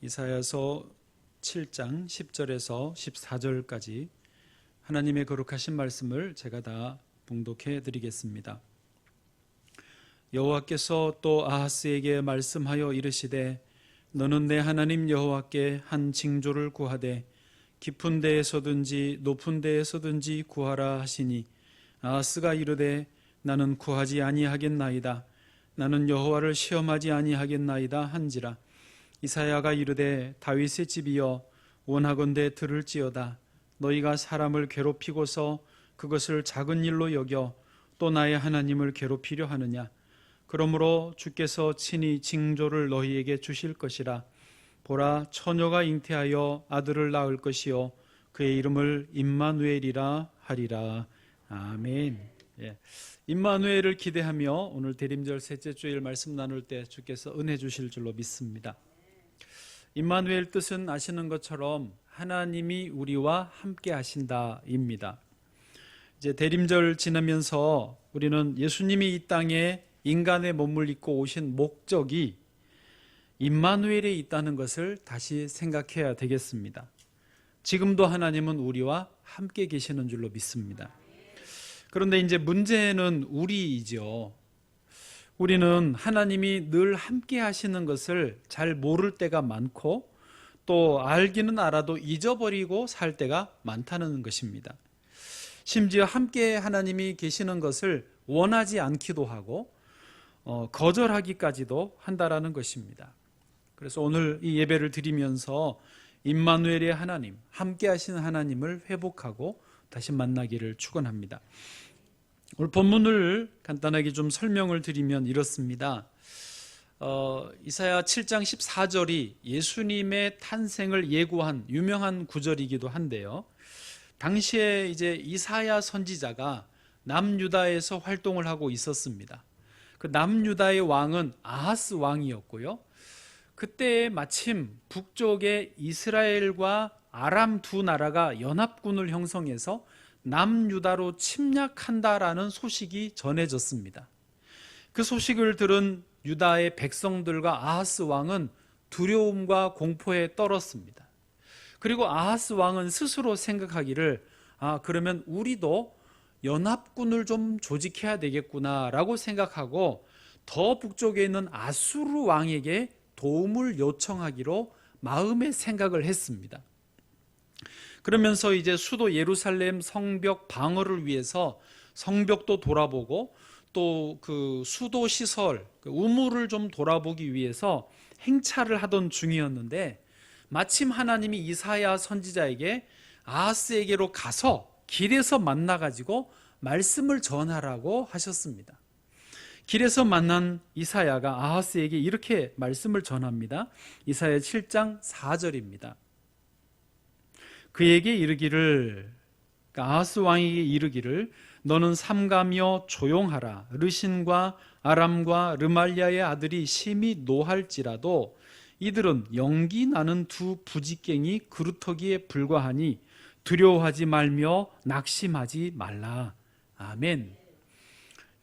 이사야서 7장 10절에서 14절까지 하나님의 거룩하신 말씀을 제가 다 봉독해 드리겠습니다. 여호와께서 또 아하스에게 말씀하여 이르시되 너는 내 하나님 여호와께 한 징조를 구하되 깊은 데에서든지 높은 데에서든지 구하라 하시니 아하스가 이르되 나는 구하지 아니하겠나이다. 나는 여호와를 시험하지 아니하겠나이다 한지라. 이사야가 이르되 다윗의 집이여 원하건대 들을지어다. 너희가 사람을 괴롭히고서 그것을 작은 일로 여겨 또 나의 하나님을 괴롭히려 하느냐. 그러므로 주께서 친히 징조를 너희에게 주실 것이라. 보라, 처녀가 잉태하여 아들을 낳을 것이요 그의 이름을 임마누엘이라 하리라. 아멘. 임마누엘을 기대하며 오늘 대림절 셋째 주일 말씀 나눌 때 주께서 은혜 주실 줄로 믿습니다. 임마누엘 뜻은 아시는 것처럼 하나님이 우리와 함께 하신다입니다. 이제 대림절 지나면서 우리는 예수님이 이 땅에 인간의 몸을 입고 오신 목적이 임마누엘에 있다는 것을 다시 생각해야 되겠습니다. 지금도 하나님은 우리와 함께 계시는 줄로 믿습니다. 그런데 이제 문제는 우리이죠. 우리는 하나님이 늘 함께 하시는 것을 잘 모를 때가 많고 또 알기는 알아도 잊어버리고 살 때가 많다는 것입니다. 심지어 함께 하나님이 계시는 것을 원하지 않기도 하고 거절하기까지도 한다라는 것입니다. 그래서 오늘 이 예배를 드리면서 임마누엘의 하나님, 함께 하시는 하나님을 회복하고 다시 만나기를 축원합니다. 오늘 본문을 간단하게 좀 설명을 드리면 이렇습니다. 이사야 7장 14절이 예수님의 탄생을 예고한 유명한 구절이기도 한데요. 당시에 이제 이사야 선지자가 남유다에서 활동을 하고 있었습니다. 그 남유다의 왕은 아하스 왕이었고요. 그때 마침 북쪽에 이스라엘과 아람 두 나라가 연합군을 형성해서 남유다로 침략한다라는 소식이 전해졌습니다. 그 소식을 들은 유다의 백성들과 아하스 왕은 두려움과 공포에 떨었습니다. 그리고 아하스 왕은 스스로 생각하기를 그러면 우리도 연합군을 좀 조직해야 되겠구나라고 생각하고 더 북쪽에 있는 아수르 왕에게 도움을 요청하기로 마음의 생각을 했습니다. 그러면서 이제 수도 예루살렘 성벽 방어를 위해서 성벽도 돌아보고 또 그 수도 시설, 우물을 좀 돌아보기 위해서 행차를 하던 중이었는데 마침 하나님이 이사야 선지자에게 아하스에게로 가서 길에서 만나가지고 말씀을 전하라고 하셨습니다. 길에서 만난 이사야가 아하스에게 이렇게 말씀을 전합니다. 이사야 7장 4절입니다. 그에게 이르기를, 아하스 왕에게 이르기를 너는 삼가며 조용하라. 르신과 아람과 르말리아의 아들이 심히 노할지라도 이들은 연기 나는 두 부지깽이 그루터기에 불과하니 두려워하지 말며 낙심하지 말라. 아멘.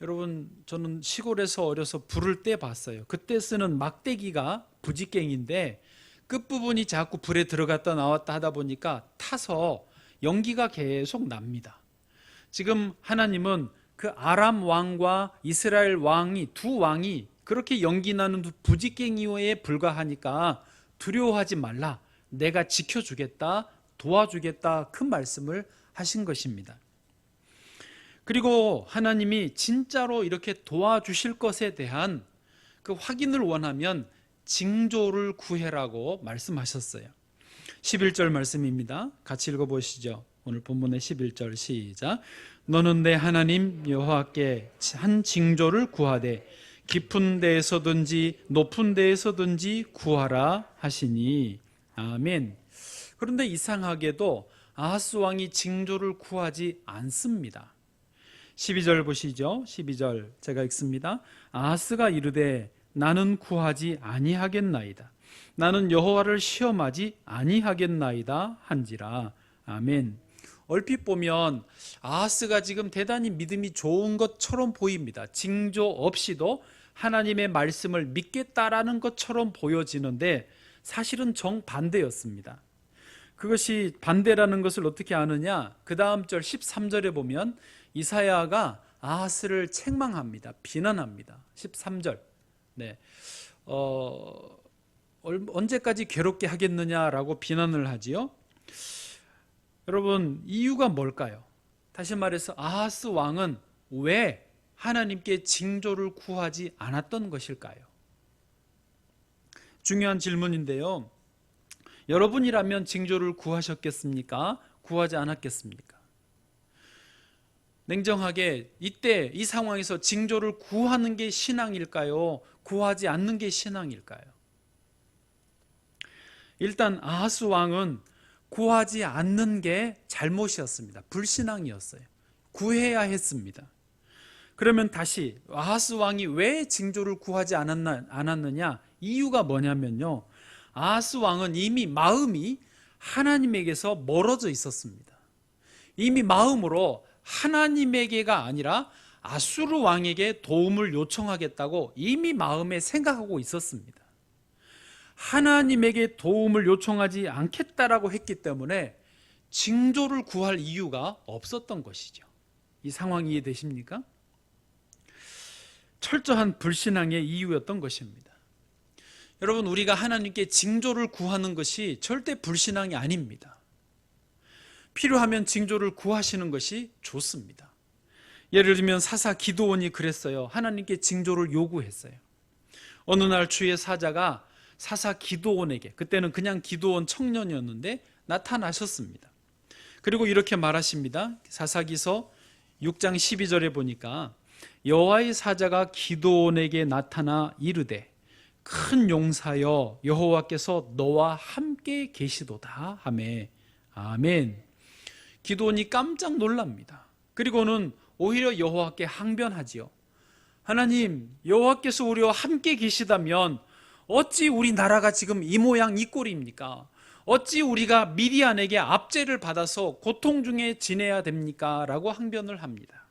여러분, 저는 시골에서 어려서 불을 때 봤어요. 그때 쓰는 막대기가 부지깽인데 끝부분이 자꾸 불에 들어갔다 나왔다 하다 보니까 타서 연기가 계속 납니다. 지금 하나님은 그 아람 왕과 이스라엘 왕이 두 왕이 그렇게 연기 나는 부지깽이에 불과하니까 두려워하지 말라. 내가 지켜주겠다, 도와주겠다 큰 말씀을 하신 것입니다. 그리고 하나님이 진짜로 이렇게 도와주실 것에 대한 그 확인을 원하면 징조를 구해라고 말씀하셨어요. 11절 말씀입니다. 같이 읽어보시죠. 오늘 본문의 11절 시작. 너는 내 하나님 여호와께 한 징조를 구하되 깊은 데에서든지 높은 데에서든지 구하라 하시니. 아멘. 그런데 이상하게도 아하스 왕이 징조를 구하지 않습니다. 12절 보시죠. 12절 제가 읽습니다. 아하스가 이르되 나는 구하지 아니하겠나이다. 나는 여호와를 시험하지 아니하겠나이다 한지라. 아멘. 얼핏 보면 아하스가 지금 대단히 믿음이 좋은 것처럼 보입니다. 징조 없이도 하나님의 말씀을 믿겠다라는 것처럼 보여지는데 사실은 정반대였습니다. 그것이 반대라는 것을 어떻게 아느냐? 그 다음 절 13절에 보면 이사야가 아하스를 책망합니다. 비난합니다. 13절. 네. 언제까지 괴롭게 하겠느냐라고 비난을 하지요. 여러분, 이유가 뭘까요? 다시 말해서 아하스 왕은 왜 하나님께 징조를 구하지 않았던 것일까요? 중요한 질문인데요. 여러분이라면 징조를 구하셨겠습니까? 구하지 않았겠습니까? 냉정하게 이때 이 상황에서 징조를 구하는 게 신앙일까요? 구하지 않는 게 신앙일까요? 일단 아하스 왕은 구하지 않는 게 잘못이었습니다. 불신앙이었어요. 구해야 했습니다. 그러면 다시 아하스 왕이 왜 징조를 구하지 않았느냐? 이유가 뭐냐면요, 아하스 왕은 이미 마음이 하나님에게서 멀어져 있었습니다. 이미 마음으로 하나님에게가 아니라 아수르 왕에게 도움을 요청하겠다고 이미 마음에 생각하고 있었습니다. 하나님에게 도움을 요청하지 않겠다라고 했기 때문에 징조를 구할 이유가 없었던 것이죠. 이 상황 이해되십니까? 철저한 불신앙의 이유였던 것입니다. 여러분, 우리가 하나님께 징조를 구하는 것이 절대 불신앙이 아닙니다. 필요하면 징조를 구하시는 것이 좋습니다. 예를 들면 사사 기드온이 그랬어요. 하나님께 징조를 요구했어요. 어느 날 주의 사자가 사사 기드온에게, 그때는 그냥 기드온 청년이었는데 나타나셨습니다. 그리고 이렇게 말하십니다. 사사기서 6장 12절에 보니까 여호와의 사자가 기드온에게 나타나 이르되 큰 용사여 여호와께서 너와 함께 계시도다 하매. 아멘. 기드온이 깜짝 놀랍니다. 그리고는 오히려 여호와께 항변하지요. 하나님, 여호와께서 우리와 함께 계시다면 어찌 우리 나라가 지금 이 모양 이 꼴입니까? 어찌 우리가 미디안에게 압제를 받아서 고통 중에 지내야 됩니까? 라고 항변을 합니다.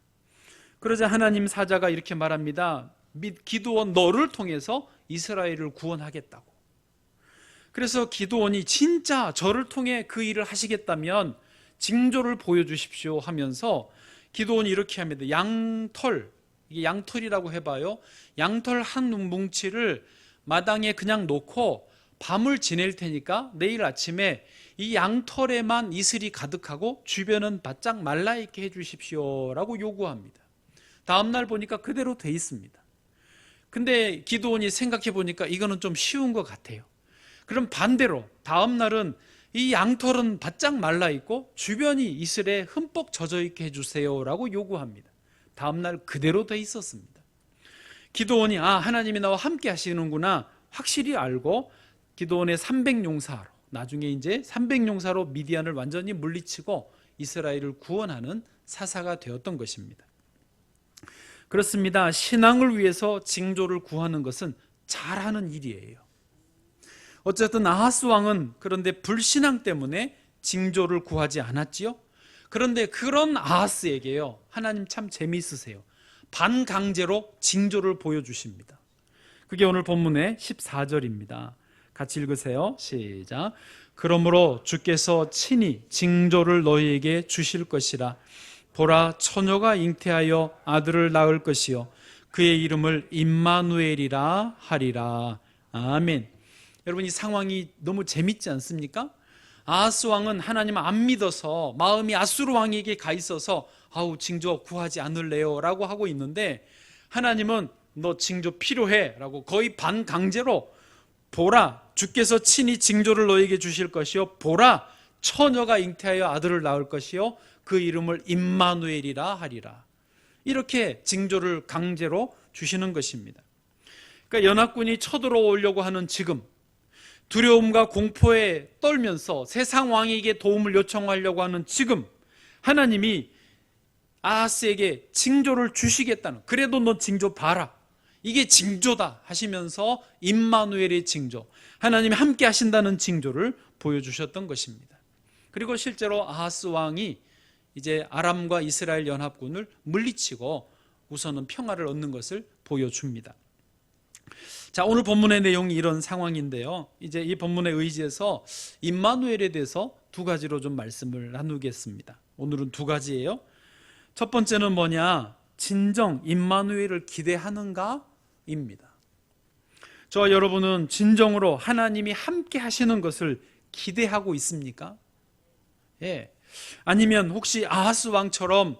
그러자 하나님 사자가 이렇게 말합니다. 기드온, 너를 통해서 이스라엘을 구원하겠다고. 그래서 기드온이 진짜 저를 통해 그 일을 하시겠다면 징조를 보여주십시오 하면서 기드온이 이렇게 합니다. 양털, 이게 양털이라고 해봐요. 양털 한 뭉치를 마당에 그냥 놓고 밤을 지낼 테니까 내일 아침에 이 양털에만 이슬이 가득하고 주변은 바짝 말라있게 해주십시오 라고 요구합니다. 다음날 보니까 그대로 돼 있습니다. 근데 기드온이 생각해 보니까 이거는 좀 쉬운 것 같아요. 그럼 반대로 다음날은 이 양털은 바짝 말라있고 주변이 이슬에 흠뻑 젖어있게 해주세요 라고 요구합니다. 다음날 그대로 돼 있었습니다. 기드온이 하나님이 나와 함께 하시는구나 확실히 알고 기드온의 300용사로, 나중에 이제 300용사로 미디안을 완전히 물리치고 이스라엘을 구원하는 사사가 되었던 것입니다. 그렇습니다. 신앙을 위해서 징조를 구하는 것은 잘하는 일이에요. 어쨌든 아하스 왕은 그런데 불신앙 때문에 징조를 구하지 않았지요. 그런데 그런 아하스에게요, 하나님 참 재미있으세요. 반강제로 징조를 보여주십니다. 그게 오늘 본문의 14절입니다. 같이 읽으세요. 시작. 그러므로 주께서 친히 징조를 너희에게 주실 것이라. 보라, 처녀가 잉태하여 아들을 낳을 것이요 그의 이름을 임마누엘이라 하리라. 아멘. 여러분, 이 상황이 너무 재밌지 않습니까? 아하스 왕은 하나님 안 믿어서 마음이 아수르 왕에게 가 있어서 징조 구하지 않을래요 라고 하고 있는데, 하나님은 너 징조 필요해 라고 거의 반강제로, 보라, 주께서 친히 징조를 너에게 주실 것이요 보라, 처녀가 잉태하여 아들을 낳을 것이요 그 이름을 임마누엘이라 하리라. 이렇게 징조를 강제로 주시는 것입니다. 그러니까 연합군이 쳐들어오려고 하는 지금, 두려움과 공포에 떨면서 세상 왕에게 도움을 요청하려고 하는 지금, 하나님이 아하스에게 징조를 주시겠다는, 그래도 너 징조 봐라, 이게 징조다 하시면서 임마누엘의 징조, 하나님이 함께 하신다는 징조를 보여주셨던 것입니다. 그리고 실제로 아하스 왕이 이제 아람과 이스라엘 연합군을 물리치고 우선은 평화를 얻는 것을 보여줍니다. 자, 오늘 본문의 내용이 이런 상황인데요. 이제 이 본문에 의지해서 임마누엘에 대해서 두 가지로 좀 말씀을 나누겠습니다. 오늘은 두 가지예요. 첫 번째는 뭐냐? 진정 임마누엘을 기대하는가입니다. 저와 여러분은 진정으로 하나님이 함께 하시는 것을 기대하고 있습니까? 예. 아니면 혹시 아하스 왕처럼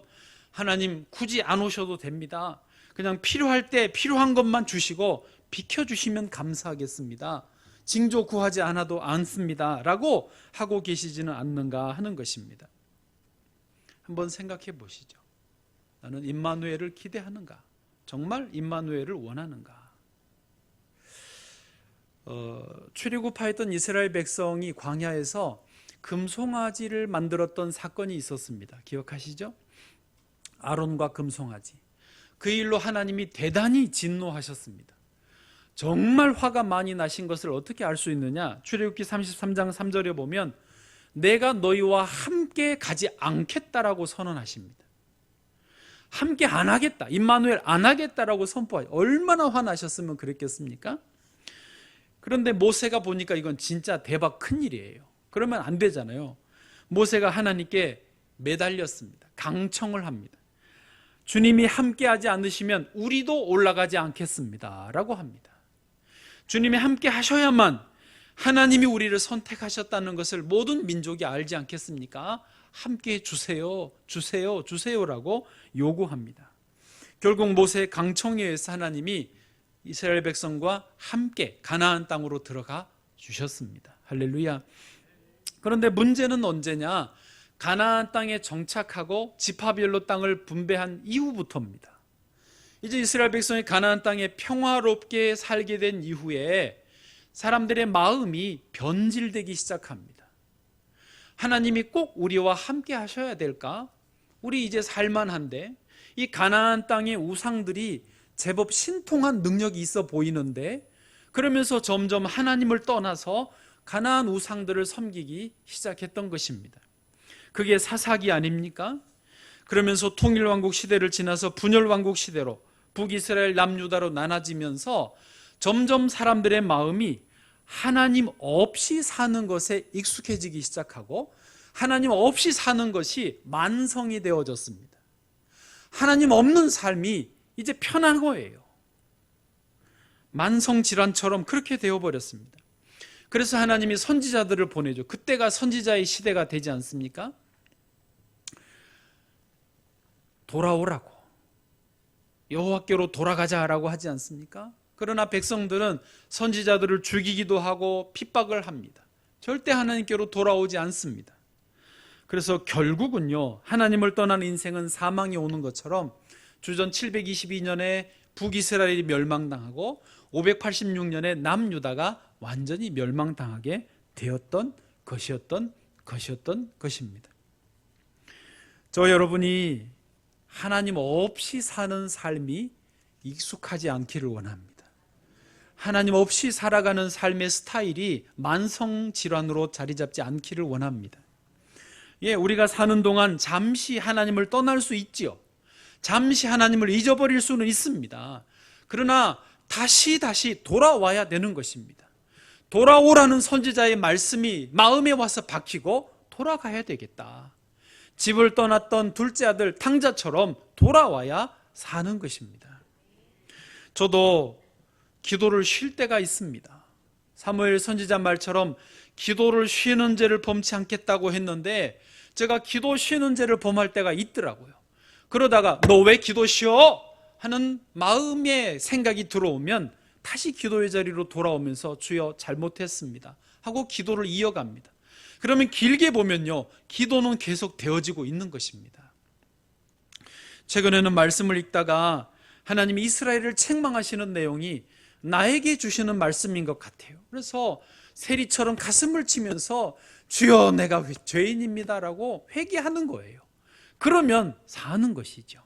하나님 굳이 안 오셔도 됩니다. 그냥 필요할 때 필요한 것만 주시고 비켜주시면 감사하겠습니다. 징조 구하지 않아도 않습니다. 라고 하고 계시지는 않는가 하는 것입니다. 한번 생각해 보시죠. 나는 임마누엘을 기대하는가? 정말 임마누엘을 원하는가? 출애굽하였던 이스라엘 백성이 광야에서 금송아지를 만들었던 사건이 있었습니다. 기억하시죠? 아론과 금송아지. 그 일로 하나님이 대단히 진노하셨습니다. 정말 화가 많이 나신 것을 어떻게 알 수 있느냐? 출애굽기 33장 3절에 보면 내가 너희와 함께 가지 않겠다라고 선언하십니다. 함께 안 하겠다, 임마누엘 안 하겠다라고 선포하죠. 얼마나 화나셨으면 그랬겠습니까? 그런데 모세가 보니까 이건 진짜 대박 큰일이에요. 그러면 안 되잖아요. 모세가 하나님께 매달렸습니다. 강청을 합니다. 주님이 함께하지 않으시면 우리도 올라가지 않겠습니다 라고 합니다. 주님이 함께 하셔야만 하나님이 우리를 선택하셨다는 것을 모든 민족이 알지 않겠습니까? 함께 주세요, 주세요, 주세요라고 요구합니다. 결국 모세의 강청에 의해서 하나님이 이스라엘 백성과 함께 가나안 땅으로 들어가 주셨습니다. 할렐루야. 그런데 문제는 언제냐? 가나안 땅에 정착하고 지파별로 땅을 분배한 이후부터입니다. 이제 이스라엘 백성이 가나안 땅에 평화롭게 살게 된 이후에 사람들의 마음이 변질되기 시작합니다. 하나님이 꼭 우리와 함께 하셔야 될까? 우리 이제 살만한데, 이 가나안 땅의 우상들이 제법 신통한 능력이 있어 보이는데, 그러면서 점점 하나님을 떠나서 가나안 우상들을 섬기기 시작했던 것입니다. 그게 사사기 아닙니까? 그러면서 통일왕국 시대를 지나서 분열왕국 시대로 북이스라엘 남유다로 나눠지면서 점점 사람들의 마음이 하나님 없이 사는 것에 익숙해지기 시작하고 하나님 없이 사는 것이 만성이 되어졌습니다. 하나님 없는 삶이 이제 편한 거예요. 만성질환처럼 그렇게 되어버렸습니다. 그래서 하나님이 선지자들을 보내죠. 그때가 선지자의 시대가 되지 않습니까? 돌아오라고, 여호와께로 돌아가자라고 하지 않습니까? 그러나 백성들은 선지자들을 죽이기도 하고 핍박을 합니다. 절대 하나님께로 돌아오지 않습니다. 그래서 결국은요, 하나님을 떠난 인생은 사망이 오는 것처럼 주전 722년에 북이스라엘이 멸망당하고 586년에 남유다가 완전히 멸망당하게 되었던 것입니다. 저 여러분이 하나님 없이 사는 삶이 익숙하지 않기를 원합니다. 하나님 없이 살아가는 삶의 스타일이 만성질환으로 자리 잡지 않기를 원합니다. 예, 우리가 사는 동안 잠시 하나님을 떠날 수 있지요. 잠시 하나님을 잊어버릴 수는 있습니다. 그러나 다시 돌아와야 되는 것입니다. 돌아오라는 선지자의 말씀이 마음에 와서 박히고 돌아가야 되겠다. 집을 떠났던 둘째 아들 탕자처럼 돌아와야 사는 것입니다. 저도 기도를 쉴 때가 있습니다. 사무엘 선지자 말처럼 기도를 쉬는 죄를 범치 않겠다고 했는데 제가 기도 쉬는 죄를 범할 때가 있더라고요. 그러다가 너 왜 기도 쉬어? 하는 마음의 생각이 들어오면 다시 기도의 자리로 돌아오면서 주여 잘못했습니다 하고 기도를 이어갑니다. 그러면 길게 보면요, 기도는 계속 되어지고 있는 것입니다. 최근에는 말씀을 읽다가 하나님이 이스라엘을 책망하시는 내용이 나에게 주시는 말씀인 것 같아요. 그래서 세리처럼 가슴을 치면서 주여 내가 죄인입니다라고 회개하는 거예요. 그러면 사는 것이죠.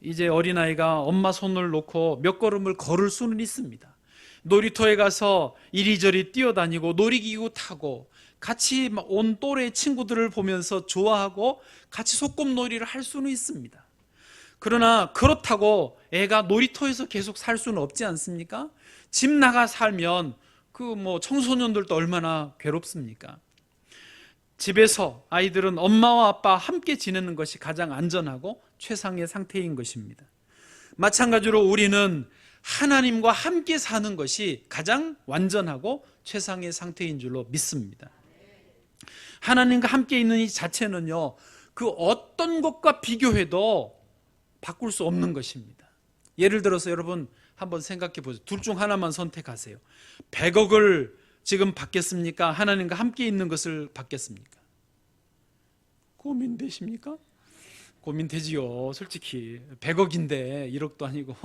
이제 어린아이가 엄마 손을 놓고 몇 걸음을 걸을 수는 있습니다. 놀이터에 가서 이리저리 뛰어다니고 놀이기구 타고 같이 온 또래 친구들을 보면서 좋아하고 같이 소꿉놀이를 할 수는 있습니다. 그러나 그렇다고 애가 놀이터에서 계속 살 수는 없지 않습니까? 집 나가 살면 그 청소년들도 얼마나 괴롭습니까? 집에서 아이들은 엄마와 아빠 함께 지내는 것이 가장 안전하고 최상의 상태인 것입니다. 마찬가지로 우리는 하나님과 함께 사는 것이 가장 완전하고 최상의 상태인 줄로 믿습니다. 하나님과 함께 있는 이 자체는요, 그 어떤 것과 비교해도 바꿀 수 없는 것입니다. 예를 들어서 여러분 한번 생각해 보세요. 둘 중 하나만 선택하세요. 100억을 지금 받겠습니까? 하나님과 함께 있는 것을 받겠습니까? 고민되십니까? 고민되지요. 솔직히 100억인데 1억도 아니고.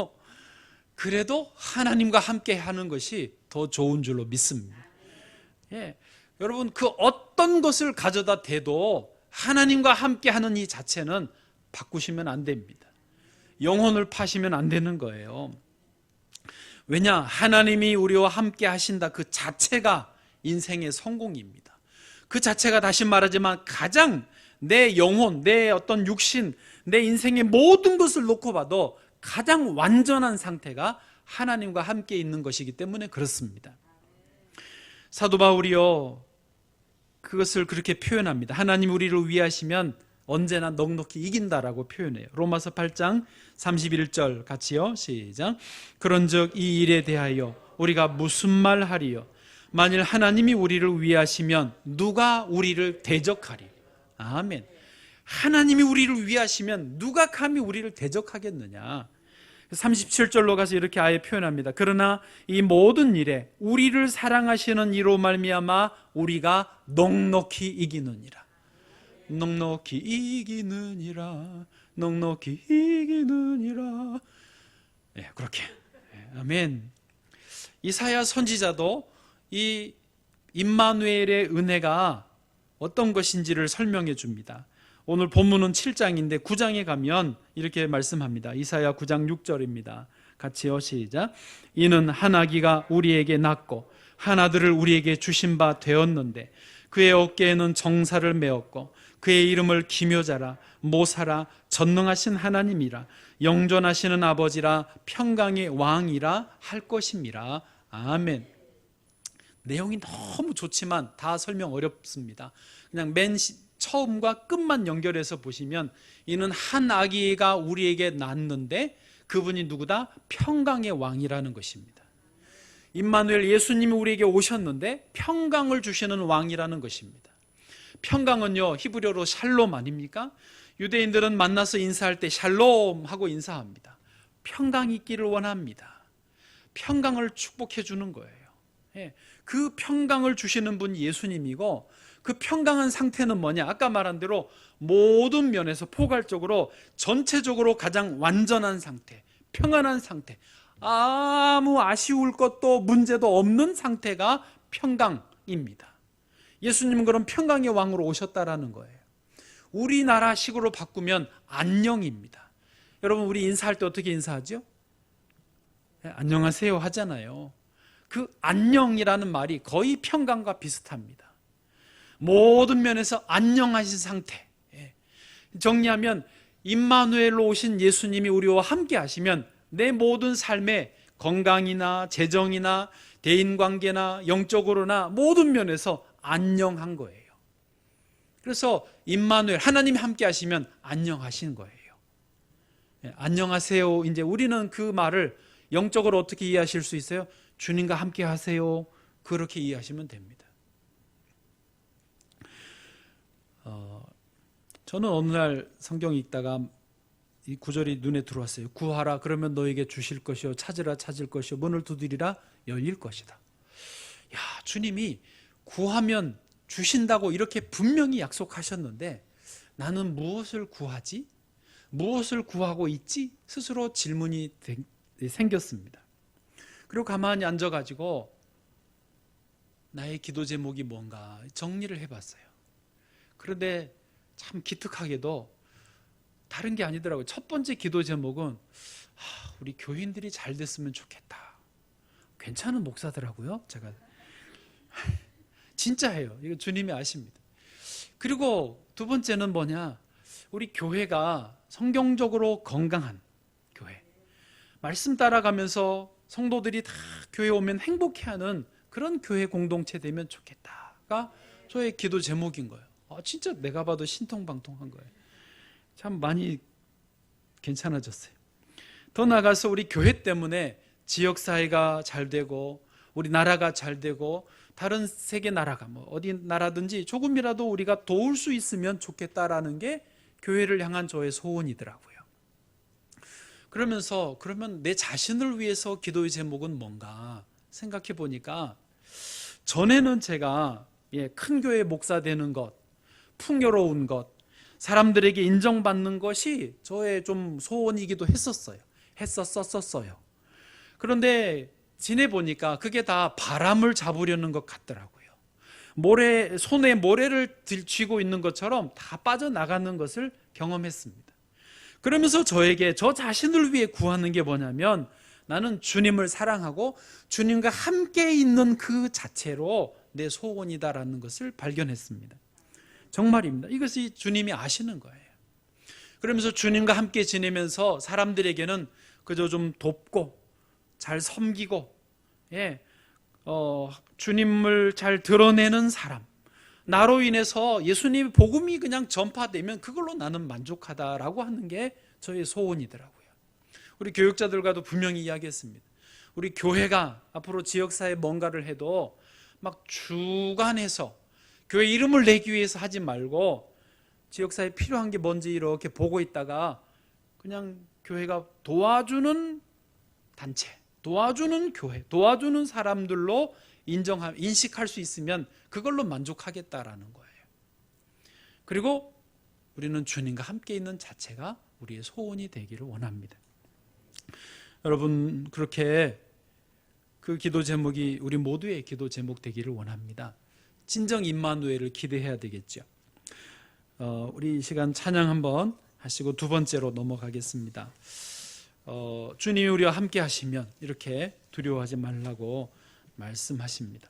그래도 하나님과 함께 하는 것이 더 좋은 줄로 믿습니다. 예, 여러분 그 어떤 것을 가져다 대도 하나님과 함께 하는 이 자체는 바꾸시면 안 됩니다. 영혼을 파시면 안 되는 거예요. 왜냐? 하나님이 우리와 함께 하신다 그 자체가 인생의 성공입니다. 그 자체가 다시 말하지만 가장 내 영혼, 내 어떤 육신, 내 인생의 모든 것을 놓고 봐도 가장 완전한 상태가 하나님과 함께 있는 것이기 때문에 그렇습니다. 사도 바울이요, 그것을 그렇게 표현합니다. 하나님 우리를 위하시면 언제나 넉넉히 이긴다라고 표현해요. 로마서 8장 31절 같이요. 시작. 그런즉 이 일에 대하여 우리가 무슨 말 하리요? 만일 하나님이 우리를 위하시면 누가 우리를 대적하리? 아멘. 하나님이 우리를 위하시면 누가 감히 우리를 대적하겠느냐? 37절로 가서 이렇게 아예 표현합니다. 그러나 이 모든 일에 우리를 사랑하시는 이로 말미암아 우리가 넉넉히 이기느니라. 넉넉히 이기느니라. 넉넉히 이기느니라. 예, 그렇게. 아멘. 이사야 선지자도 이 임마누엘의 은혜가 어떤 것인지를 설명해 줍니다. 오늘 본문은 7장인데 9장에 가면 이렇게 말씀합니다. 이사야 9장 6절입니다. 같이요. 시작. 이는 한 아기가 우리에게 낳고 한 아들을 우리에게 주신 바 되었는데 그의 어깨에는 정사를 메었고 그의 이름을 기묘자라 모사라 전능하신 하나님이라 영존하시는 아버지라 평강의 왕이라 할 것임이라. 아멘. 내용이 너무 좋지만 다 설명 어렵습니다. 그냥 맨 처음과 끝만 연결해서 보시면 이는 한 아기가 우리에게 낳았는데 그분이 누구다? 평강의 왕이라는 것입니다. 임마누엘 예수님이 우리에게 오셨는데 평강을 주시는 왕이라는 것입니다. 평강은요 히브리어로 샬롬 아닙니까? 유대인들은 만나서 인사할 때 샬롬 하고 인사합니다. 평강이 있기를 원합니다. 평강을 축복해 주는 거예요. 그 평강을 주시는 분이 예수님이고 그 평강한 상태는 뭐냐? 아까 말한 대로 모든 면에서 포괄적으로 전체적으로 가장 완전한 상태, 평안한 상태, 아무 아쉬울 것도 문제도 없는 상태가 평강입니다. 예수님은 그런 평강의 왕으로 오셨다라는 거예요. 우리나라식으로 바꾸면 안녕입니다. 여러분 우리 인사할 때 어떻게 인사하죠? 안녕하세요 하잖아요. 그 안녕이라는 말이 거의 평강과 비슷합니다. 모든 면에서 안녕하신 상태. 정리하면 임마누엘로 오신 예수님이 우리와 함께 하시면 내 모든 삶의 건강이나 재정이나 대인관계나 영적으로나 모든 면에서 안녕한 거예요. 그래서 임마누엘 하나님이 함께 하시면 안녕하신 거예요. 안녕하세요. 이제 우리는 그 말을 영적으로 어떻게 이해하실 수 있어요? 주님과 함께 하세요. 그렇게 이해하시면 됩니다. 저는 어느 날 성경 읽다가 이 구절이 눈에 들어왔어요. 구하라 그러면 너에게 주실 것이요 찾으라 찾을 것이요 문을 두드리라 열릴 것이다. 야, 주님이 구하면 주신다고 이렇게 분명히 약속하셨는데 나는 무엇을 구하지? 무엇을 구하고 있지? 스스로 질문이 생겼습니다. 그리고 가만히 앉아가지고 나의 기도 제목이 뭔가 정리를 해봤어요. 그런데 참 기특하게도 다른 게 아니더라고요. 첫 번째 기도 제목은 우리 교인들이 잘 됐으면 좋겠다. 괜찮은 목사더라고요. 제가 진짜예요. 이거 주님이 아십니다. 그리고 두 번째는 뭐냐? 우리 교회가 성경적으로 건강한 교회, 말씀 따라가면서 성도들이 다 교회 오면 행복해하는 그런 교회 공동체 되면 좋겠다가 저의 기도 제목인 거예요. 진짜 내가 봐도 신통방통한 거예요. 참 많이 괜찮아졌어요. 더 나아가서 우리 교회 때문에 지역사회가 잘 되고 우리 나라가 잘 되고 다른 세계 나라가 어디 나라든지 조금이라도 우리가 도울 수 있으면 좋겠다라는 게 교회를 향한 저의 소원이더라고요. 그러면서 그러면 내 자신을 위해서 기도의 제목은 뭔가 생각해 보니까 전에는 제가 큰 교회 목사 되는 것, 풍요로운 것, 사람들에게 인정받는 것이 저의 좀 소원이기도 했었어요. 그런데 지내보니까 그게 다 바람을 잡으려는 것 같더라고요. 손에 모래를 쥐고 있는 것처럼 다 빠져나가는 것을 경험했습니다. 그러면서 저에게 저 자신을 위해 구하는 게 뭐냐면 나는 주님을 사랑하고 주님과 함께 있는 그 자체로 내 소원이다라는 것을 발견했습니다. 정말입니다. 이것이 주님이 아시는 거예요. 그러면서 주님과 함께 지내면서 사람들에게는 그저 좀 돕고 잘 섬기고 주님을 잘 드러내는 사람, 나로 인해서 예수님의 복음이 그냥 전파되면 그걸로 나는 만족하다라고 하는 게 저의 소원이더라고요. 우리 교육자들과도 분명히 이야기했습니다. 우리 교회가 앞으로 지역사회에 뭔가를 해도 막 주관해서 교회 이름을 내기 위해서 하지 말고 지역사회에 필요한 게 뭔지 이렇게 보고 있다가 그냥 교회가 도와주는 단체, 도와주는 교회, 도와주는 사람들로 인식할 수 있으면 그걸로 만족하겠다라는 거예요. 그리고 우리는 주님과 함께 있는 자체가 우리의 소원이 되기를 원합니다. 여러분, 그렇게 그 기도 제목이 우리 모두의 기도 제목 되기를 원합니다. 진정 임마누엘을 기대해야 되겠죠. 우리 이 시간 찬양 한번 하시고 두 번째로 넘어가겠습니다. 주님이 우리와 함께 하시면 이렇게 두려워하지 말라고 말씀하십니다.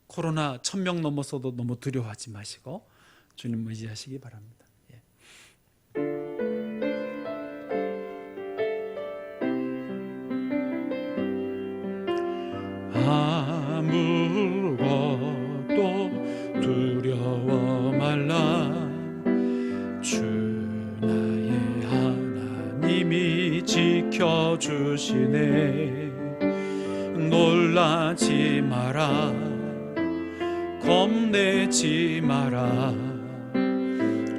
코로나 1000명 넘어서도 너무 두려워하지 마시고 주님 의지하시기 바랍니다. 아무것도 두려워 말라. 주 나의 하나님이 지켜주시네. 놀라지 마라. 겁내지 마라.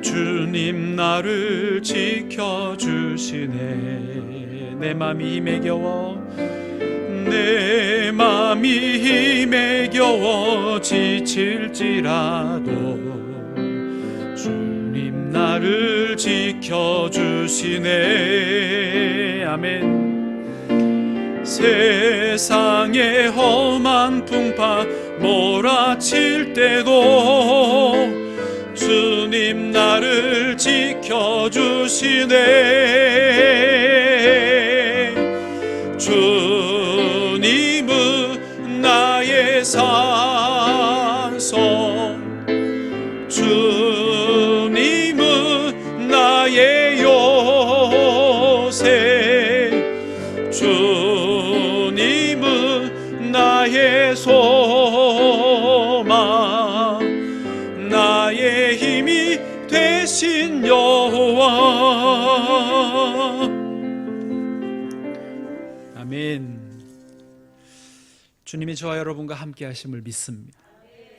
주님 나를 지켜주시네. 내 맘이 힘에 겨워 내 맘이 힘에 겨워 지칠지라도 주님 나를 지켜주시네. 아멘. 세상의 험한 풍파 몰아칠 때도 주님 나를 지켜주시네. 주님은 나의 산성, 주님은 나의 요새, 주님은 나의 소망, 나의 힘이 되신 여호와. 아멘. 주님이 저와 여러분과 함께 하심을 믿습니다.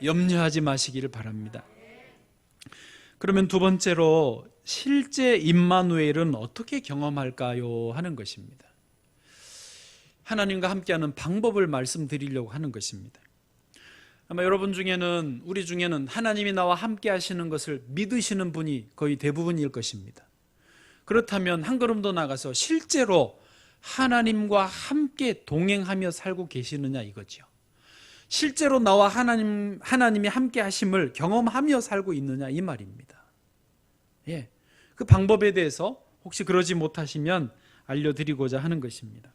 염려하지 마시기를 바랍니다. 그러면 두 번째로 실제 임마누엘은 어떻게 경험할까요? 하는 것입니다. 하나님과 함께하는 방법을 말씀드리려고 하는 것입니다. 아마 여러분 중에는, 우리 중에는 하나님이 나와 함께 하시는 것을 믿으시는 분이 거의 대부분일 것입니다. 그렇다면 한 걸음 더 나가서 실제로 하나님과 함께 동행하며 살고 계시느냐 이거죠. 실제로 나와 하나님이 함께 하심을 경험하며 살고 있느냐 이 말입니다. 그 방법에 대해서 혹시 그러지 못하시면 알려드리고자 하는 것입니다.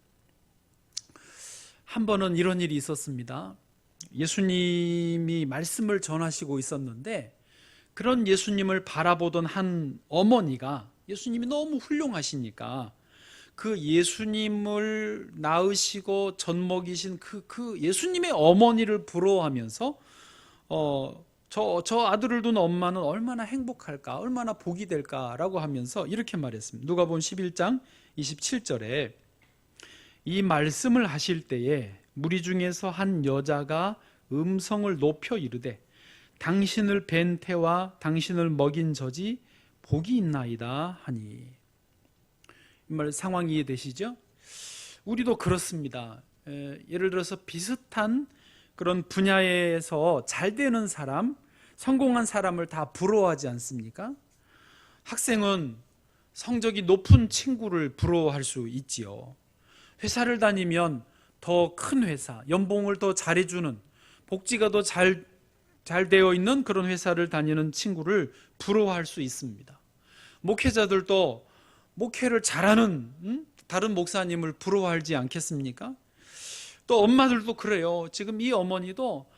한 번은 이런 일이 있었습니다. 예수님이 말씀을 전하시고 있었는데 그런 예수님을 바라보던 한 어머니가, 예수님이 너무 훌륭하시니까 그 예수님을 낳으시고 젖 먹이신 그 예수님의 어머니를 부러워하면서 저 아들을 둔 엄마는 얼마나 행복할까, 얼마나 복이 될까라고 하면서 이렇게 말했습니다. 누가복음 11장 27절에 이 말씀을 하실 때에 무리 중에서 한 여자가 음성을 높여 이르되 당신을 뵌 태와 당신을 먹인 젖이 복이 있나이다 하니. 이 말 상황 이해되시죠? 우리도 그렇습니다. 예를 들어서 비슷한 그런 분야에서 잘 되는 사람, 성공한 사람을 다 부러워하지 않습니까? 학생은 성적이 높은 친구를 부러워할 수 있지요. 회사를 다니면 더 큰 회사, 연봉을 더 잘해주는, 복지가 더 잘 되어 있는 그런 회사를 다니는 친구를 부러워할 수 있습니다. 목회자들도 목회를 잘하는 다른 목사님을 부러워하지 않겠습니까? 또 엄마들도 그래요. 지금 이 어머니도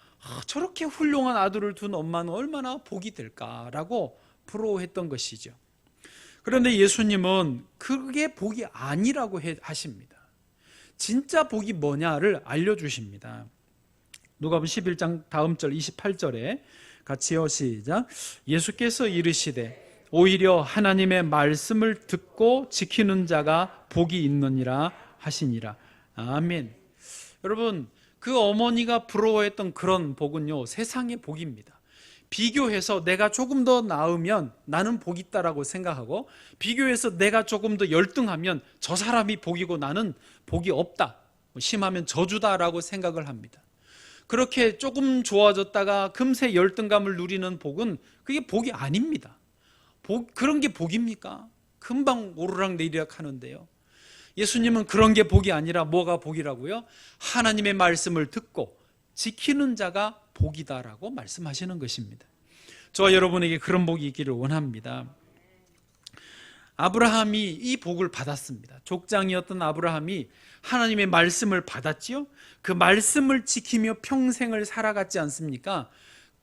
저렇게 훌륭한 아들을 둔 엄마는 얼마나 복이 될까라고 부러워했던 것이죠. 그런데 예수님은 그게 복이 아니라고 하십니다. 진짜 복이 뭐냐를 알려주십니다. 누가복음 11장 다음 절 28절에 같이요, 시작. 예수께서 이르시되 오히려 하나님의 말씀을 듣고 지키는 자가 복이 있느니라 하시니라. 아멘. 여러분, 그 어머니가 부러워했던 그런 복은요, 세상의 복입니다. 비교해서 내가 조금 더 나으면 나는 복이 있다라고 생각하고, 비교해서 내가 조금 더 열등하면 저 사람이 복이고 나는 복이 없다, 심하면 저주다라고 생각을 합니다. 그렇게 조금 좋아졌다가 금세 열등감을 누리는 복은 그게 복이 아닙니다. 그런 게 복입니까? 금방 오르락 내리락 하는데요. 예수님은 그런 게 복이 아니라 뭐가 복이라고요? 하나님의 말씀을 듣고 지키는 자가 복이다라고 말씀하시는 것입니다. 저와 여러분에게 그런 복이 있기를 원합니다. 아브라함이 이 복을 받았습니다. 족장이었던 아브라함이 하나님의 말씀을 받았지요. 그 말씀을 지키며 평생을 살아갔지 않습니까?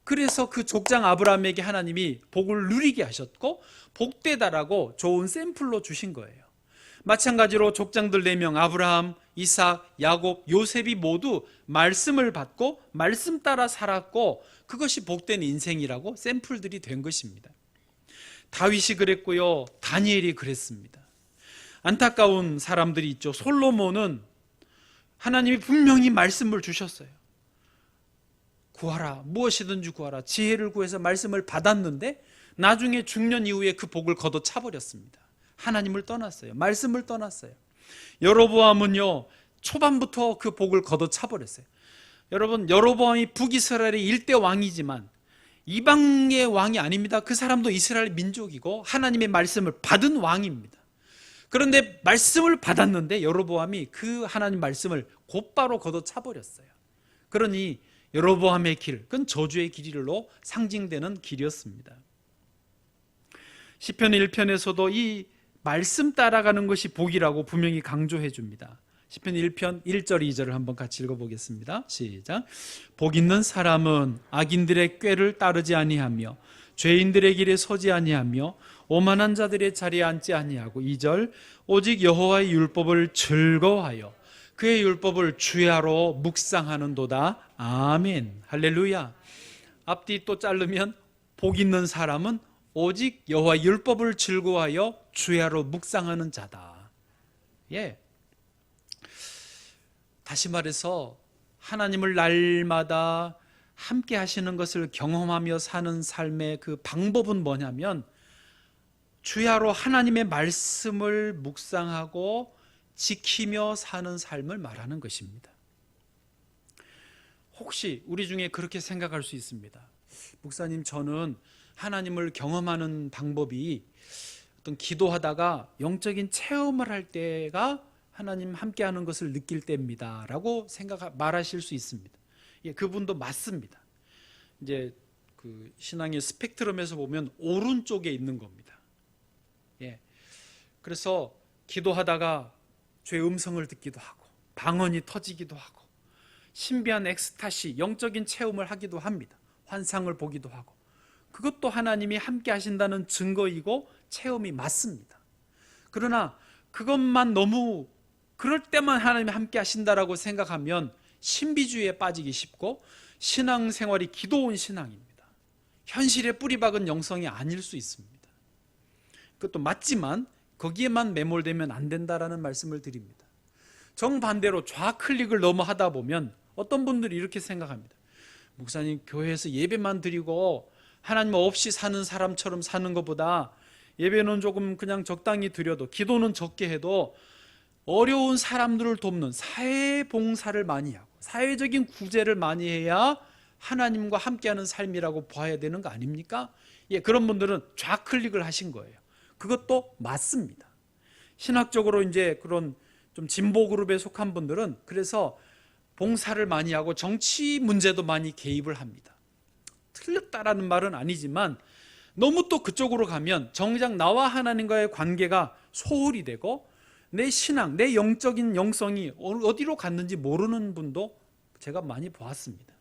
그래서 그 족장 아브라함에게 하나님이 복을 누리게 하셨고 복되다라고 좋은 샘플로 주신 거예요. 마찬가지로 족장들 4명 아브라함, 이삭, 야곱, 요셉이 모두 말씀을 받고 말씀 따라 살았고 그것이 복된 인생이라고 샘플들이 된 것입니다. 다윗이 그랬고요, 다니엘이 그랬습니다. 안타까운 사람들이 있죠. 솔로몬은 하나님이 분명히 말씀을 주셨어요. 구하라, 무엇이든지 구하라, 지혜를 구해서 말씀을 받았는데 나중에 중년 이후에 그 복을 걷어차버렸습니다. 하나님을 떠났어요. 말씀을 떠났어요. 여로보암은요, 초반부터 그 복을 걷어차버렸어요. 여러분, 여로보암이 북이스라엘의 1대 왕이지만 이방의 왕이 아닙니다. 그 사람도 이스라엘 민족이고 하나님의 말씀을 받은 왕입니다. 그런데 말씀을 받았는데 여로보암이 그 하나님 말씀을 곧바로 걷어차버렸어요. 그러니 여로보암의 길, 그건 저주의 길로 상징되는 길이었습니다. 시편 1편에서도 이 말씀 따라가는 것이 복이라고 분명히 강조해 줍니다. 시편 1편 1절 2절을 한번 같이 읽어보겠습니다. 시작. 복 있는 사람은 악인들의 꾀를 따르지 아니하며 죄인들의 길에 서지 아니하며 오만한 자들의 자리에 앉지 아니하고 2절 오직 여호와의 율법을 즐거워하여 그의 율법을 주야로 묵상하는도다. 아멘. 할렐루야. 앞뒤 또 자르면 복 있는 사람은 오직 여호와의 율법을 즐거워하여 주야로 묵상하는 자다. 예. 다시 말해서 하나님을 날마다 함께 하시는 것을 경험하며 사는 삶의 그 방법은 뭐냐면 주야로 하나님의 말씀을 묵상하고 지키며 사는 삶을 말하는 것입니다. 혹시 우리 중에 그렇게 생각할 수 있습니다. 목사님, 저는 하나님을 경험하는 방법이 어떤 기도하다가 영적인 체험을 할 때가 하나님 함께하는 것을 느낄 때입니다 라고 말하실 수 있습니다. 예, 그분도 맞습니다. 이제 그 신앙의 스펙트럼에서 보면 오른쪽에 있는 겁니다. 예, 그래서 기도하다가 죄의 음성을 듣기도 하고 방언이 터지기도 하고 신비한 엑스타시, 영적인 체험을 하기도 합니다. 환상을 보기도 하고. 그것도 하나님이 함께 하신다는 증거이고 체험이 맞습니다. 그러나 그것만 너무 그럴 때만 하나님이 함께 하신다라고 생각하면 신비주의에 빠지기 쉽고 신앙생활이 기도원 신앙입니다. 현실에 뿌리박은 영성이 아닐 수 있습니다. 그것도 맞지만 거기에만 매몰되면 안 된다라는 말씀을 드립니다. 정반대로 좌클릭을 너무 하다 보면 어떤 분들이 이렇게 생각합니다. 목사님, 교회에서 예배만 드리고 하나님 없이 사는 사람처럼 사는 것보다 예배는 조금 그냥 적당히 드려도 기도는 적게 해도 어려운 사람들을 돕는 사회 봉사를 많이 하고 사회적인 구제를 많이 해야 하나님과 함께하는 삶이라고 봐야 되는 거 아닙니까? 예, 그런 분들은 좌클릭을 하신 거예요. 그것도 맞습니다. 신학적으로 이제 그런 좀 진보 그룹에 속한 분들은 그래서 봉사를 많이 하고 정치 문제도 많이 개입을 합니다. 틀렸다라는 말은 아니지만 너무 또 그쪽으로 가면 정작 나와 하나님과의 관계가 소홀히 되고 내 신앙, 내 영적인 영성이 어디로 갔는지 모르는 분도 제가 많이 보았습니다.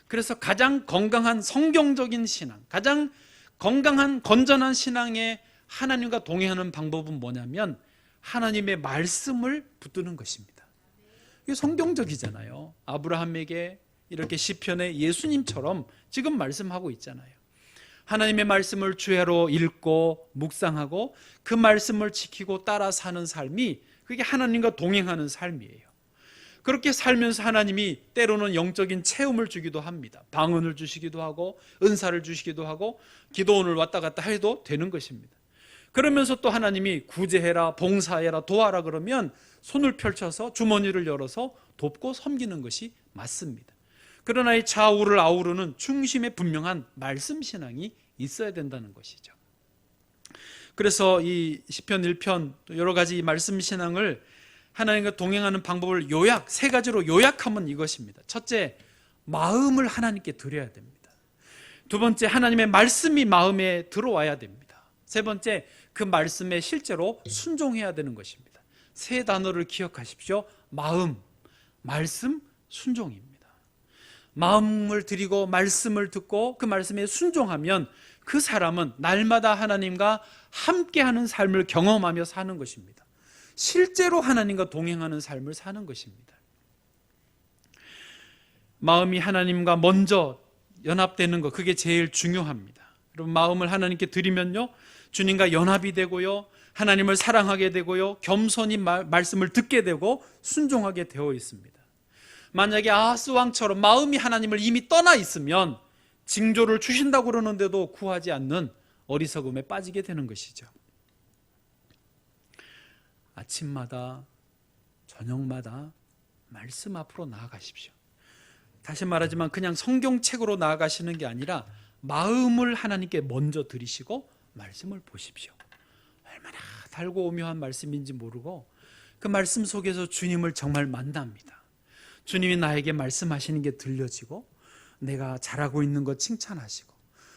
그래서 가장 건강한 성경적인 신앙, 가장 건강한 건전한 신앙에 하나님과 동행하는 방법은 뭐냐면 하나님의 말씀을 붙드는 것입니다. 이게 성경적이잖아요. 아브라함에게 이렇게 시편에 예수님처럼 지금 말씀하고 있잖아요. 하나님의 말씀을 주야로 읽고 묵상하고 그 말씀을 지키고 따라 사는 삶이 그게 하나님과 동행하는 삶이에요. 그렇게 살면서 하나님이 때로는 영적인 체험을 주기도 합니다. 방언을 주시기도 하고 은사를 주시기도 하고 기도원을 왔다 갔다 해도 되는 것입니다. 그러면서 또 하나님이 구제해라, 봉사해라, 도와라 그러면 손을 펼쳐서 주머니를 열어서 돕고 섬기는 것이 맞습니다. 그러나 이 좌우를 아우르는 중심에 분명한 말씀 신앙이 있어야 된다는 것이죠. 그래서 이 시편 1편 여러 가지 말씀 신앙을 하나님과 동행하는 방법을 세 가지로 요약하면 이것입니다. 첫째, 마음을 하나님께 드려야 됩니다. 두 번째, 하나님의 말씀이 마음에 들어와야 됩니다. 세 번째, 그 말씀에 실제로 순종해야 되는 것입니다. 세 단어를 기억하십시오. 마음, 말씀, 순종입니다. 마음을 드리고 말씀을 듣고 그 말씀에 순종하면 그 사람은 날마다 하나님과 함께하는 삶을 경험하며 사는 것입니다. 실제로 하나님과 동행하는 삶을 사는 것입니다. 마음이 하나님과 먼저 연합되는 것, 그게 제일 중요합니다. 여러분, 마음을 하나님께 드리면요, 주님과 연합이 되고요, 하나님을 사랑하게 되고요, 겸손히 말씀을 듣게 되고 순종하게 되어 있습니다. 만약에 아하스 왕처럼 마음이 하나님을 이미 떠나 있으면 징조를 주신다고 그러는데도 구하지 않는 어리석음에 빠지게 되는 것이죠. 아침마다 저녁마다 말씀 앞으로 나아가십시오. 다시 말하지만 그냥 성경책으로 나아가시는 게 아니라 마음을 하나님께 먼저 드리시고 말씀을 보십시오. 얼마나 달고 오묘한 말씀인지 모르고 그 말씀 속에서 주님을 정말 만납니다. 주님이 나에게 말씀하시는 게 들려지고 내가 잘하고 있는 것 칭찬하시고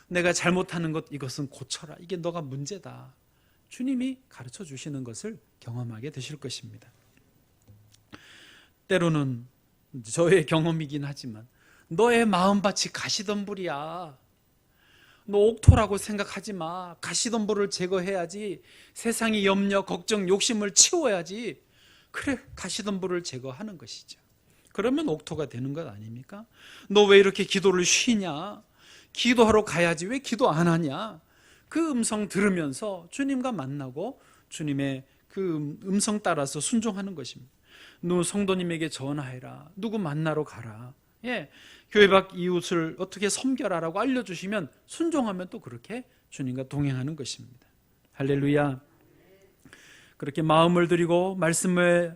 내가 잘못하는 것 이것은 고쳐라, 이게 너가 문제다, 주님이 가르쳐 주시는 것을 경험하게 되실 것입니다. 때로는 저의 경험이긴 하지만 너의 마음밭이 가시덤불이야, 너 옥토라고 생각하지 마, 가시덤불을 제거해야지, 세상의 염려, 걱정, 욕심을 치워야지, 그래 가시덤불을 제거하는 것이죠. 그러면 옥토가 되는 것 아닙니까? 너 왜 이렇게 기도를 쉬냐? 기도하러 가야지 왜 기도 안 하냐? 그 음성 들으면서 주님과 만나고 주님의 그 음성 따라서 순종하는 것입니다. 너 성도님에게 전화해라, 누구 만나러 가라, 예, 교회 밖 이웃을 어떻게 섬겨라라고 알려주시면 순종하면 또 그렇게 주님과 동행하는 것입니다. 할렐루야. 그렇게 마음을 드리고 말씀을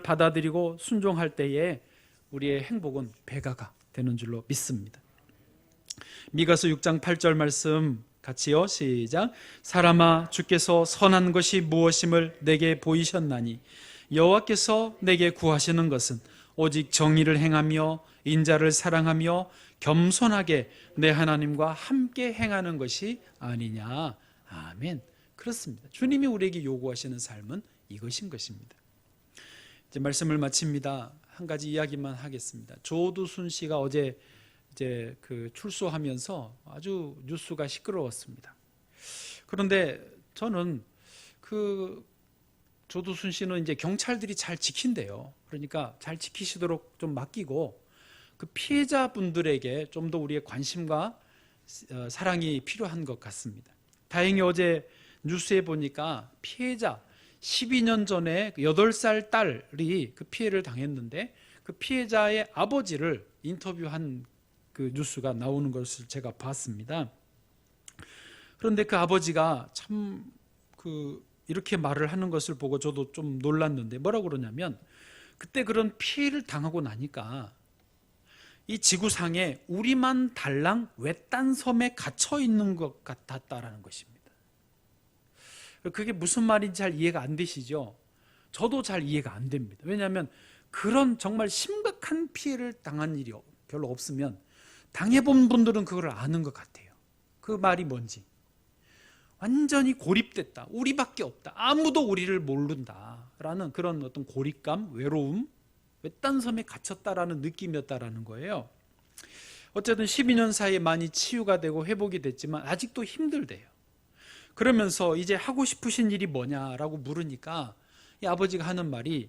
받아들이고 순종할 때에 우리의 행복은 배가가 되는 줄로 믿습니다. 미가서 6장 8절 말씀 같이요, 시작. 사람아, 주께서 선한 것이 무엇임을 내게 보이셨나니 여호와께서 내게 구하시는 것은 오직 정의를 행하며 인자를 사랑하며 겸손하게 내 하나님과 함께 행하는 것이 아니냐. 아멘. 그렇습니다. 주님이 우리에게 요구하시는 삶은 이것인 것입니다. 이제 말씀을 마칩니다. 한 가지 이야기만 하겠습니다. 조두순 씨가 어제 이제 그 출소하면서 아주 뉴스가 시끄러웠습니다. 그런데 저는 조두순 씨는 이제 경찰들이 잘 지킨대요. 그러니까 잘 지키시도록 좀 맡기고 그 피해자분들에게 좀 더 우리의 관심과 사랑이 필요한 것 같습니다. 다행히 어제 뉴스에 보니까 피해자 12년 전에 8살 딸이 그 피해를 당했는데 그 피해자의 아버지를 인터뷰한 그 뉴스가 나오는 것을 제가 봤습니다. 그런데 그 아버지가 참 이렇게 말을 하는 것을 보고 저도 좀 놀랐는데 뭐라고 그러냐면 그때 그런 피해를 당하고 나니까 이 지구상에 우리만 달랑 외딴 섬에 갇혀 있는 것 같았다라는 것입니다. 그게 무슨 말인지 잘 이해가 안 되시죠? 저도 잘 이해가 안 됩니다. 왜냐하면 그런 정말 심각한 피해를 당한 일이 별로 없으면 당해본 분들은 그걸 아는 것 같아요. 그 말이 뭔지. 완전히 고립됐다. 우리밖에 없다. 아무도 우리를 모른다라는 그런 어떤 고립감, 외로움, 외딴 섬에 갇혔다라는 느낌이었다라는 거예요. 어쨌든 12년 사이에 많이 치유가 되고 회복이 됐지만 아직도 힘들대요. 그러면서 이제 하고 싶으신 일이 뭐냐라고 물으니까 이 아버지가 하는 말이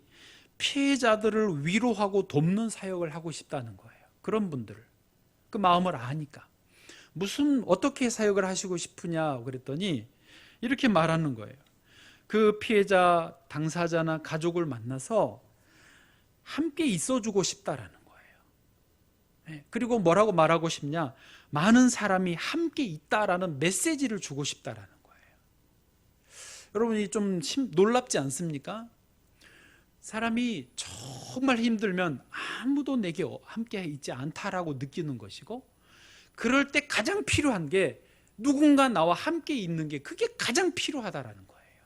피해자들을 위로하고 돕는 사역을 하고 싶다는 거예요. 그런 분들을. 그 마음을 아니까. 어떻게 사역을 하시고 싶으냐 그랬더니 이렇게 말하는 거예요. 그 피해자 당사자나 가족을 만나서 함께 있어주고 싶다라는 거예요. 그리고 뭐라고 말하고 싶냐? 많은 사람이 함께 있다라는 메시지를 주고 싶다라는 거예요. 여러분이 좀 놀랍지 않습니까? 사람이 정말 힘들면 아무도 내게 함께 있지 않다라고 느끼는 것이고 그럴 때 가장 필요한 게 누군가 나와 함께 있는 게 그게 가장 필요하다라는 거예요.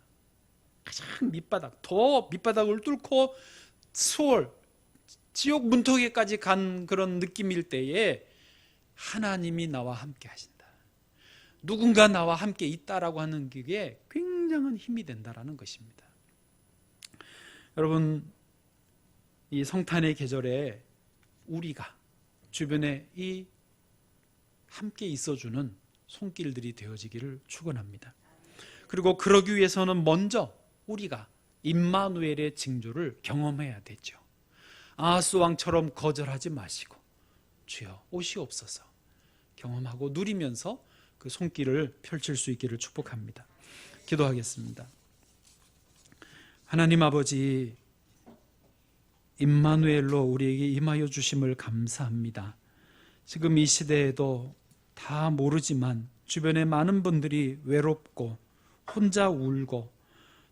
가장 더 밑바닥을 뚫고 지옥 문턱에까지 간 그런 느낌일 때에 하나님이 나와 함께 하신다. 누군가 나와 함께 있다라고 하는 게 굉장한 힘이 된다라는 것입니다. 여러분, 이 성탄의 계절에 우리가 주변에 이 함께 있어주는 손길들이 되어지기를 축원합니다. 그리고 그러기 위해서는 먼저 우리가 임마누엘의 징조를 경험해야 되죠. 아하스 왕처럼 거절하지 마시고 주여 오시옵소서 경험하고 누리면서 그 손길을 펼칠 수 있기를 축복합니다. 기도하겠습니다. 하나님 아버지, 임마누엘로 우리에게 임하여 주심을 감사합니다. 지금 이 시대에도 다 모르지만 주변에 많은 분들이 외롭고 혼자 울고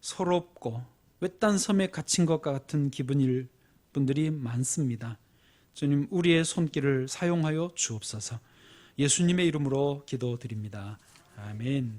서럽고 외딴 섬에 갇힌 것 같은 기분일 분들이 많습니다. 주님, 우리의 손길을 사용하여 주옵소서. 예수님의 이름으로 기도드립니다. 아멘.